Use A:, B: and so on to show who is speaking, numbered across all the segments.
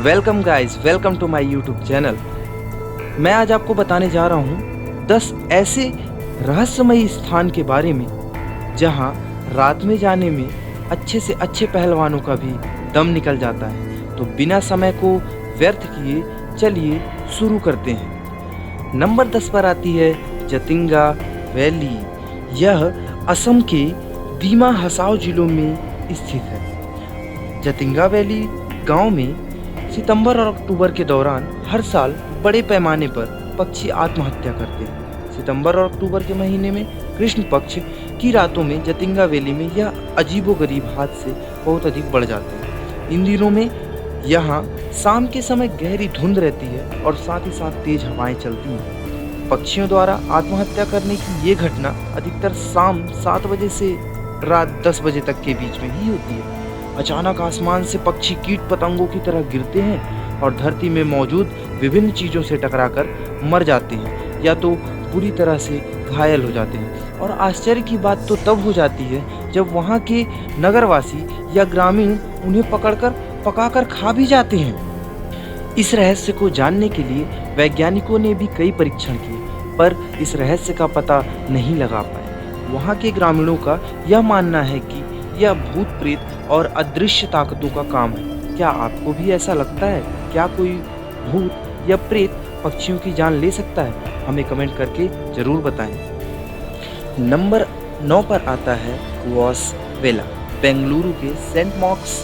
A: Welcome guys, welcome to my YouTube channel. मैं आज आपको बताने जा रहा हूँ 10 ऐसे रहस्यमयी स्थान के बारे में जहाँ रात में जाने में अच्छे से अच्छे पहलवानों का भी दम निकल जाता है। तो बिना समय को व्यर्थ किए चलिए शुरू करते हैं। नंबर 10 पर आती है जतिंगा वैली। यह असम के दीमा हसाओ जिलों में स्थित है। जतिंगा वैली गांव में सितंबर और अक्टूबर के दौरान हर साल बड़े पैमाने पर पक्षी आत्महत्या करते हैं। सितंबर और अक्टूबर के महीने में कृष्ण पक्ष की रातों में जतिंगा वैली में यह अजीबोगरीब हादसे बहुत अधिक बढ़ जाते हैं। इन दिनों में यहाँ शाम के समय गहरी धुंध रहती है और साथ ही साथ तेज हवाएं चलती हैं। पक्षियों द्वारा आत्महत्या करने की ये घटना अधिकतर शाम 7 बजे से रात 10 बजे तक के बीच में ही होती है। अचानक आसमान से पक्षी कीट पतंगों की तरह गिरते हैं और धरती में मौजूद विभिन्न चीज़ों से टकराकर मर जाते हैं या तो बुरी तरह से घायल हो जाते हैं। और आश्चर्य की बात तो तब हो जाती है जब वहाँ के नगरवासी या ग्रामीण उन्हें पकड़कर पकाकर खा भी जाते हैं। इस रहस्य को जानने के लिए वैज्ञानिकों ने भी कई परीक्षण किए, पर इस रहस्य का पता नहीं लगा पाए। वहाँ के ग्रामीणों का यह मानना है कि यह भूत प्रेत और अदृश्य ताकतों का काम है। क्या आपको भी ऐसा लगता है? क्या कोई भूत या प्रेत पक्षियों की जान ले सकता है? हमें कमेंट करके जरूर बताएं। नंबर 9 पर आता है वॉस वेला। बेंगलुरु के सेंट मार्क्स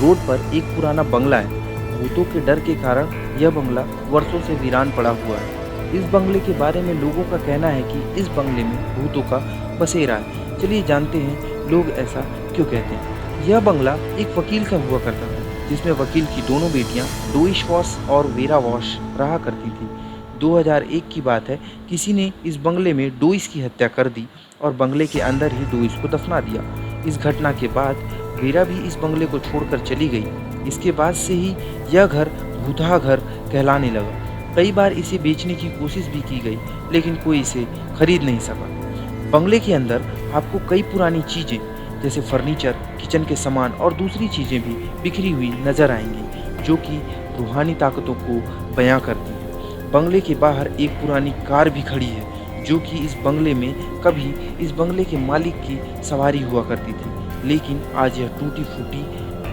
A: रोड पर एक पुराना बंगला है। भूतों के डर के कारण यह बंगला वर्षों से वीरान पड़ा हुआ है। इस बंगले के बारे में लोगों का कहना है कि इस बंगले में भूतों का बसेरा है। चलिए जानते हैं लोग ऐसा क्यों कहते हैं। यह बंगला एक वकील का हुआ करता था, जिसमें वकील की दोनों बेटियां डोइश वॉश और वेरा वॉश रहा करती थी। 2001 की बात है, किसी ने इस बंगले में डोइस की हत्या कर दी और बंगले के अंदर ही डोइस को दफना दिया। इस घटना के बाद वेरा भी इस बंगले को छोड़कर चली गई। इसके बाद से ही यह घर भूतहा घर कहलाने लगा। कई बार इसे बेचने की कोशिश भी की गई, लेकिन कोई इसे खरीद नहीं सका। बंगले के अंदर आपको कई पुरानी चीज़ें जैसे फर्नीचर, किचन के सामान और दूसरी चीज़ें भी बिखरी हुई नजर आएंगी, जो कि रूहानी ताकतों को बयां करती हैं। बंगले के बाहर एक पुरानी कार भी खड़ी है, जो कि इस बंगले में कभी इस बंगले के मालिक की सवारी हुआ करती थी, लेकिन आज यह टूटी फूटी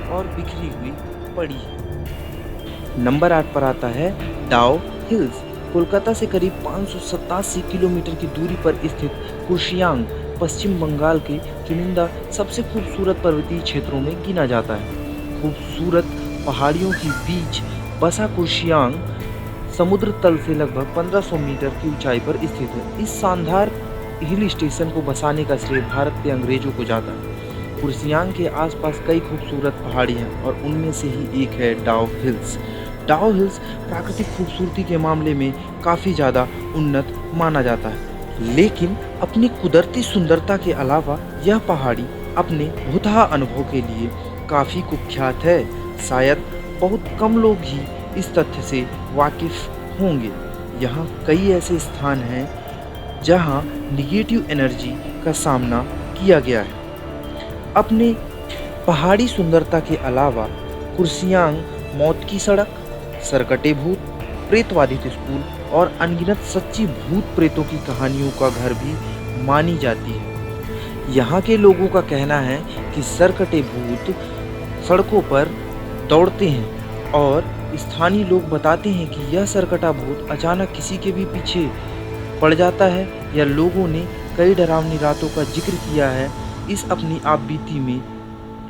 A: और बिखरी हुई पड़ी है। नंबर 8 पर आता है डाओ हिल्स। कोलकाता से करीब 587 किलोमीटर की दूरी पर स्थित कुर्शियांग पश्चिम बंगाल के चुनिंदा सबसे खूबसूरत पर्वतीय क्षेत्रों में गिना जाता है। खूबसूरत पहाड़ियों के बीच बसा कुर्शियांग समुद्र तल से लगभग 1500 मीटर की ऊंचाई पर स्थित है। इस शानदार हिल स्टेशन को बसाने का श्रेय भारत के अंग्रेजों को जाता है। कुर्शियांग के आसपास कई खूबसूरत पहाड़ी हैं और उनमें से ही एक है डाओ हिल्स। डाओ हिल्स प्राकृतिक खूबसूरती के मामले में काफ़ी ज़्यादा उन्नत माना जाता है, लेकिन अपनी कुदरती सुंदरता के अलावा यह पहाड़ी अपने भूतहा अनुभव के लिए काफ़ी कुख्यात है। शायद बहुत कम लोग ही इस तथ्य से वाकिफ होंगे। यहाँ कई ऐसे स्थान हैं जहाँ निगेटिव एनर्जी का सामना किया गया है। अपने पहाड़ी सुंदरता के अलावा कुर्शियांग मौत की सड़क, सरकटे भूत, प्रेतवादित स्कूल और अनगिनत सच्ची भूत प्रेतों की कहानियों का घर भी मानी जाती है। यहाँ के लोगों का कहना है कि सरकटे भूत सड़कों पर दौड़ते हैं और स्थानीय लोग बताते हैं कि यह सरकटा भूत अचानक किसी के भी पीछे पड़ जाता है, या लोगों ने कई डरावनी रातों का जिक्र किया है। इस अपनी आपबीती में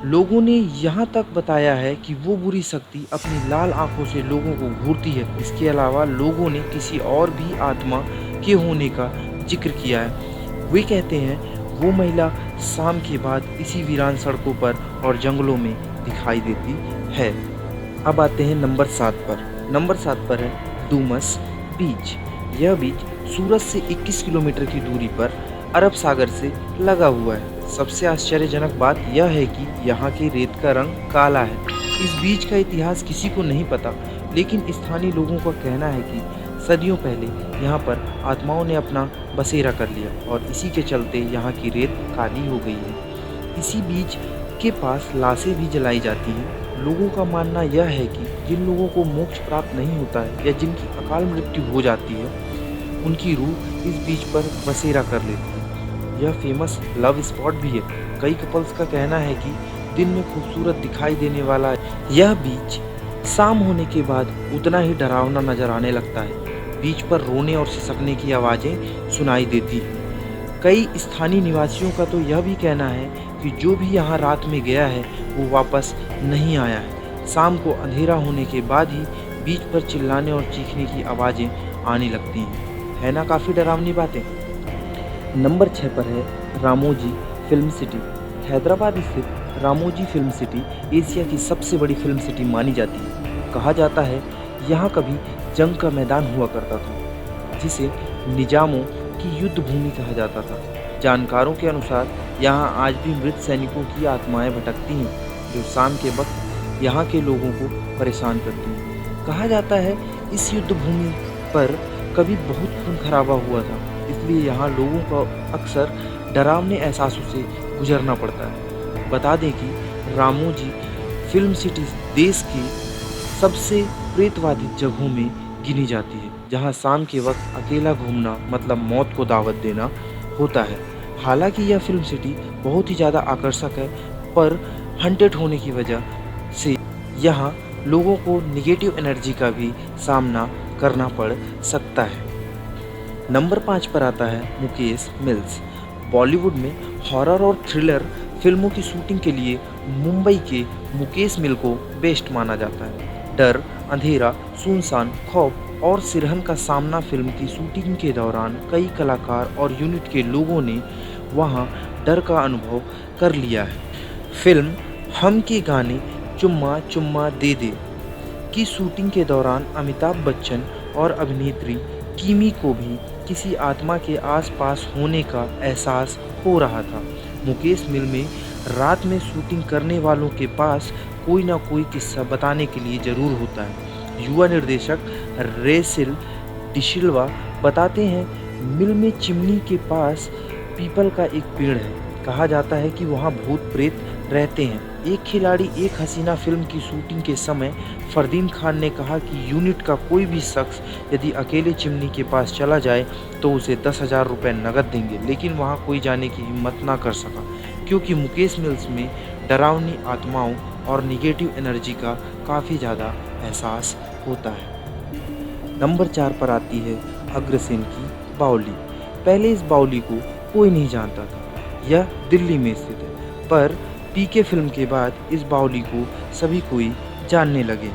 A: लोगों ने यहाँ तक बताया है कि वो बुरी शक्ति अपनी लाल आंखों से लोगों को घूरती है। इसके अलावा लोगों ने किसी और भी आत्मा के होने का जिक्र किया है। वे कहते हैं वो महिला शाम के बाद इसी वीरान सड़कों पर और जंगलों में दिखाई देती है। अब आते हैं नंबर 7 पर। नंबर 7 पर है डूमस बीच। यह बीच सूरत से 21 किलोमीटर की दूरी पर अरब सागर से लगा हुआ है। सबसे आश्चर्यजनक बात यह है कि यहाँ के रेत का रंग काला है। इस बीच का इतिहास किसी को नहीं पता, लेकिन स्थानीय लोगों का कहना है कि सदियों पहले यहाँ पर आत्माओं ने अपना बसेरा कर लिया और इसी के चलते यहाँ की रेत काली हो गई है। इसी बीच के पास लाशें भी जलाई जाती हैं। लोगों का मानना यह है कि जिन लोगों को मोक्ष प्राप्त नहीं होता है या जिनकी अकाल मृत्यु हो जाती है, उनकी रूह इस बीच पर बसेरा कर लेती है। यह फेमस लव स्पॉट भी है। कई कपल्स का कहना है कि दिन में खूबसूरत दिखाई देने वाला यह बीच शाम होने के बाद उतना ही डरावना नजर आने लगता है। बीच पर रोने और सिसकने की आवाज़ें सुनाई देती हैं। कई स्थानीय निवासियों का तो यह भी कहना है कि जो भी यहाँ रात में गया है वो वापस नहीं आया है। शाम को अंधेरा होने के बाद ही बीच पर चिल्लाने और चीखने की आवाज़ें आने लगती हैं। है ना काफ़ी डरावनी बातें। नंबर 6 पर है रामोजी फिल्म सिटी। हैदराबाद स्थित रामोजी फिल्म सिटी एशिया की सबसे बड़ी फिल्म सिटी मानी जाती है। कहा जाता है यहाँ कभी जंग का मैदान हुआ करता था, जिसे निजामों की युद्ध भूमि कहा जाता था। जानकारों के अनुसार यहाँ आज भी मृत सैनिकों की आत्माएं भटकती हैं, जो शाम के वक्त यहाँ के लोगों को परेशान करती हैं। कहा जाता है इस युद्ध भूमि पर कभी बहुत खून खराबा हुआ था, इसलिए यहाँ लोगों को अक्सर डरावने एहसासों से गुजरना पड़ता है। बता दें कि रामोजी फिल्म सिटी देश की सबसे प्रेतवादी जगहों में गिनी जाती है, जहां शाम के वक्त अकेला घूमना मतलब मौत को दावत देना होता है। हालांकि यह फिल्म सिटी बहुत ही ज़्यादा आकर्षक है, पर हंटेड होने की वजह से यहाँ लोगों को निगेटिव एनर्जी का भी सामना करना पड़ सकता है। नंबर 5 पर आता है मुकेश मिल्स। बॉलीवुड में हॉरर और थ्रिलर फिल्मों की शूटिंग के लिए मुंबई के मुकेश मिल को बेस्ट माना जाता है। डर, अंधेरा, सुनसान, खौफ और सिरहन का सामना फिल्म की शूटिंग के दौरान कई कलाकार और यूनिट के लोगों ने वहां डर का अनुभव कर लिया है। फिल्म हम के गाने चुम्मा चुम्मा दे दे की शूटिंग के दौरान अमिताभ बच्चन और अभिनेत्री किमी को भी किसी आत्मा के आसपास होने का एहसास हो रहा था। मुकेश मिल में रात में शूटिंग करने वालों के पास कोई ना कोई किस्सा बताने के लिए ज़रूर होता है। युवा निर्देशक रेसिल डिशिल्वा बताते हैं, मिल में चिमनी के पास पीपल का एक पेड़ है। कहा जाता है कि वहाँ भूत प्रेत रहते हैं। एक खिलाड़ी एक हसीना फिल्म की शूटिंग के समय फरदीन खान ने कहा कि यूनिट का कोई भी शख्स यदि अकेले चिमनी के पास चला जाए तो उसे 10,000 रुपये नकद देंगे, लेकिन वहाँ कोई जाने की हिम्मत ना कर सका, क्योंकि मुकेश मिल्स में डरावनी आत्माओं और निगेटिव एनर्जी का काफ़ी ज़्यादा एहसास होता है। नंबर 4 पर आती है अग्रसेन की बावली। पहले इस बावली को कोई नहीं जानता था। यह दिल्ली में स्थित है, पर पीके फिल्म के बाद इस बावली को सभी कोई जानने लगे।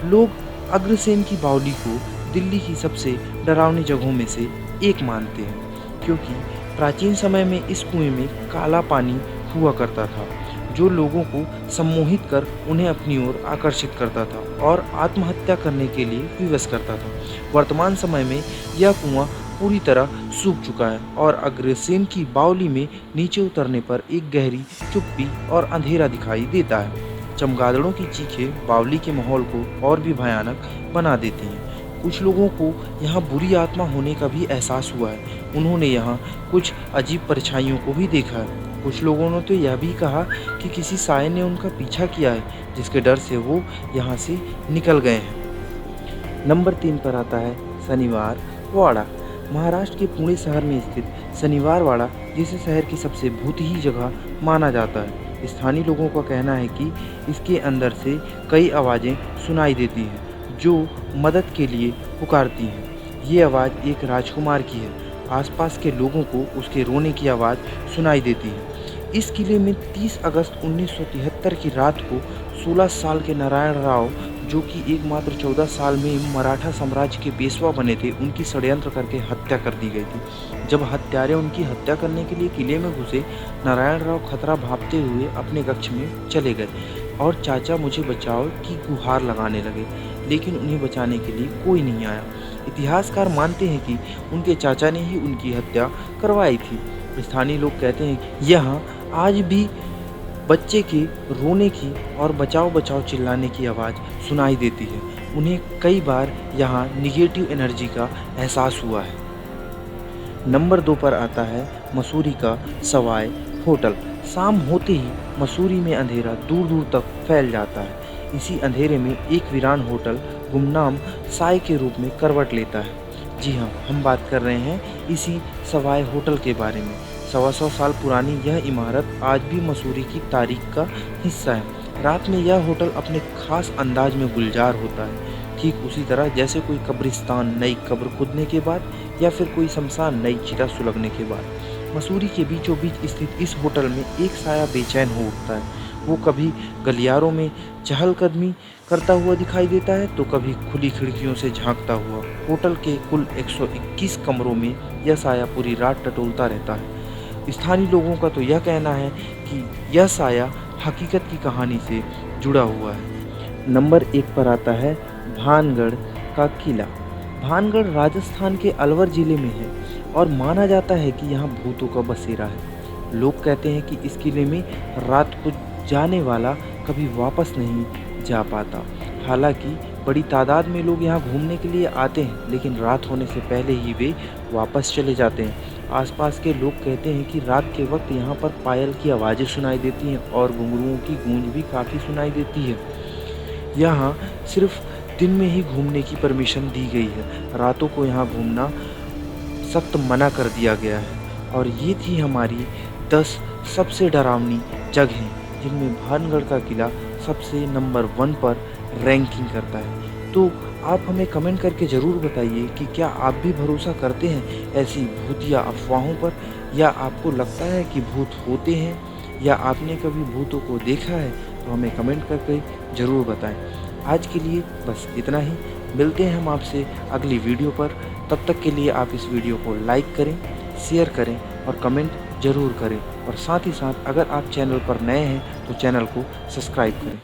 A: लोग अग्रसेन की बावली को दिल्ली की सबसे डरावनी जगहों में से एक मानते हैं, क्योंकि प्राचीन समय में इस कुएं में काला पानी हुआ करता था, जो लोगों को सम्मोहित कर उन्हें अपनी ओर आकर्षित करता था और आत्महत्या करने के लिए विवश करता था। वर्तमान समय में यह कुआं पूरी तरह सूख चुका है और अग्रसेन की बावली में नीचे उतरने पर एक गहरी चुप्पी और अंधेरा दिखाई देता है। चमगादड़ों की चीखें बावली के माहौल को और भी भयानक बना देती हैं। कुछ लोगों को यहाँ बुरी आत्मा होने का भी एहसास हुआ है। उन्होंने यहाँ कुछ अजीब परछाइयों को भी देखा है। कुछ लोगों ने तो यह भी कहा कि किसी साये ने उनका पीछा किया है, जिसके डर से वो यहाँ से निकल गए हैं। नंबर 3 पर आता है शनिवार वाड़ा। महाराष्ट्र के पुणे शहर में स्थित शनिवार वाड़ा जिसे शहर की सबसे भूतिही जगह माना जाता है। स्थानीय लोगों का कहना है कि इसके अंदर से कई आवाज़ें सुनाई देती हैं जो मदद के लिए पुकारती हैं। ये आवाज़ एक राजकुमार की है। आसपास के लोगों को उसके रोने की आवाज़ सुनाई देती है। इस किले में 30 अगस्त 1973 की रात को 16 साल के नारायण राव, जो कि एकमात्र 14 साल में मराठा साम्राज्य के पेशवा बने थे, उनकी षड्यंत्र करके हत्या कर दी गई थी। जब हत्यारे उनकी हत्या करने के लिए किले में घुसे, नारायण राव खतरा भांपते हुए अपने कक्ष में चले गए और चाचा मुझे बचाओ की गुहार लगाने लगे, लेकिन उन्हें बचाने के लिए कोई नहीं आया। इतिहासकार मानते हैं कि उनके चाचा ने ही उनकी हत्या करवाई थी। स्थानीय लोग कहते हैं कि यहाँ आज भी बच्चे के रोने की और बचाओ बचाओ चिल्लाने की आवाज़ सुनाई देती है। उन्हें कई बार यहाँ निगेटिव एनर्जी का एहसास हुआ है। नंबर 2 पर आता है मसूरी का सवाई होटल। शाम होते ही मसूरी में अंधेरा दूर दूर तक फैल जाता है। इसी अंधेरे में एक वीरान होटल गुमनाम साय के रूप में करवट लेता है। जी हाँ, हम बात कर रहे हैं इसी सवाय होटल के बारे में। 125 साल पुरानी यह इमारत आज भी मसूरी की तारीख का हिस्सा है। रात में यह होटल अपने खास अंदाज में गुलजार होता है, ठीक उसी तरह जैसे कोई कब्रिस्तान नई कब्र खुदने के बाद या फिर कोई शमशान नई चिता सुलगने के बाद। मसूरी के बीचों बीच स्थित इस होटल में एक साया बेचैन हो उठता है। वो कभी गलियारों में चहलकदमी करता हुआ दिखाई देता है तो कभी खुली खिड़कियों से झांकता हुआ। होटल के कुल 121 कमरों में यह साया पूरी रात टटोलता रहता है। स्थानीय लोगों का तो यह कहना है कि यह साया हकीकत की कहानी से जुड़ा हुआ है। नंबर 1 पर आता है भानगढ़ का किला। भानगढ़ राजस्थान के अलवर जिले में है और माना जाता है कि यहाँ भूतों का बसेरा है। लोग कहते हैं कि इस किले में रात को जाने वाला कभी वापस नहीं जा पाता। हालांकि बड़ी तादाद में लोग यहाँ घूमने के लिए आते हैं, लेकिन रात होने से पहले ही वे वापस चले जाते हैं। आसपास के लोग कहते हैं कि रात के वक्त यहाँ पर पायल की आवाज़ें सुनाई देती हैं और घुंघरुओं की गूंज भी काफ़ी सुनाई देती है। यहाँ सिर्फ दिन में ही घूमने की परमिशन दी गई है, रातों को यहाँ घूमना सख्त मना कर दिया गया है। और ये थी हमारी 10 सबसे डरावनी जगहें जिनमें भानगढ़ का किला सबसे नंबर 1 पर रैंकिंग करता है। तो आप हमें कमेंट करके ज़रूर बताइए कि क्या आप भी भरोसा करते हैं ऐसी भूतिया अफवाहों पर, या आपको लगता है कि भूत होते हैं, या आपने कभी भूतों को देखा है। तो हमें कमेंट करके ज़रूर बताएं। आज के लिए बस इतना ही। मिलते हैं हम आपसे अगली वीडियो पर। तब तक के लिए आप इस वीडियो को लाइक करें, शेयर करें और कमेंट ज़रूर करें। और साथ ही साथ अगर आप चैनल पर नए हैं तो चैनल को सब्सक्राइब करें।